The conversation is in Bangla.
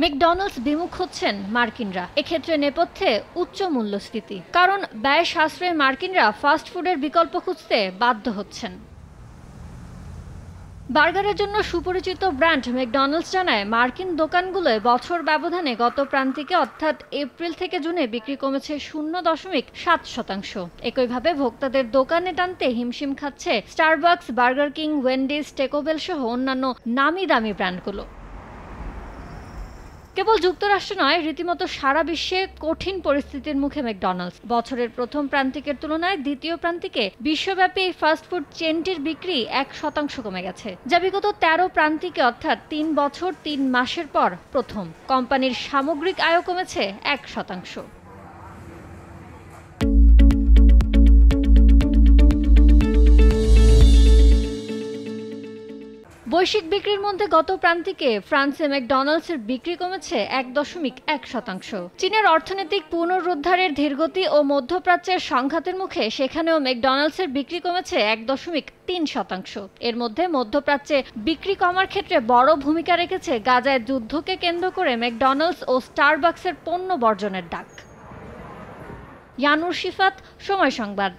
ম্যাকডোনাল্ডস বিমুখ হচ্ছেন মার্কিনরা। এক্ষেত্রে নেপথ্যে উচ্চ মূল্যস্ফীতি। কারণ ব্যয় সাশ্রয়ে মার্কিনরা ফাস্ট ফুডের বিকল্প খুঁজতে বাধ্য হচ্ছেন। বার্গারের জন্য সুপরিচিত ব্র্যান্ড ম্যাকডোনাল্ডস জানায়, মার্কিন দোকানগুলোয় বছর ব্যবধানে গত প্রান্তিকে অর্থাৎ এপ্রিল থেকে জুনে বিক্রি কমেছে 0.7%। একইভাবে ভোক্তাদের দোকানে টানতে হিমশিম খাচ্ছে স্টারবাকস, বার্গার কিং, ওয়েন্ডিজ, টেকো বেল সহ অন্যান্য নামি দামি ব্র্যান্ডগুলো। কেবল যুক্তরাষ্ট্র নয়, রীতিমতো সারা বিশ্বে কঠিন পরিস্থিতির মুখে ম্যাকডোনাল্ডস। বছরের প্রথম প্রান্তিকের তুলনায় দ্বিতীয় প্রান্তিকে বিশ্বব্যাপী এই ফাস্টফুড চেনটির বিক্রি 1% কমে গেছে, যা বিগত 13 প্রান্তিকে অর্থাৎ 3 বছর 3 মাসের পর প্রথম। কোম্পানির সামগ্রিক আয়ও কমেছে 1%। বৈশ্বিক বিক্রির মধ্যে গত প্রান্তিকে ফ্রান্সে ম্যাকডোনাল্ডসের বিক্রি কমেছে 1.1%। চীনের অর্থনৈতিক পুনরুদ্ধারের ধীরগতি ও মধ্যপ্রাচ্যের সংঘাতের মুখে সেখানেও ম্যাকডোনাল্ডসের বিক্রি কমেছে 1.3%। এর মধ্যে মধ্যপ্রাচ্যে বিক্রি কমার ক্ষেত্রে বড় ভূমিকা রেখেছে গাজায় যুদ্ধকে কেন্দ্র করে ম্যাকডোনাল্ডস ও স্টারবাকসের পণ্য বর্জনের ডাক। ইয়ানুর শিফাত, সময় সংবাদ।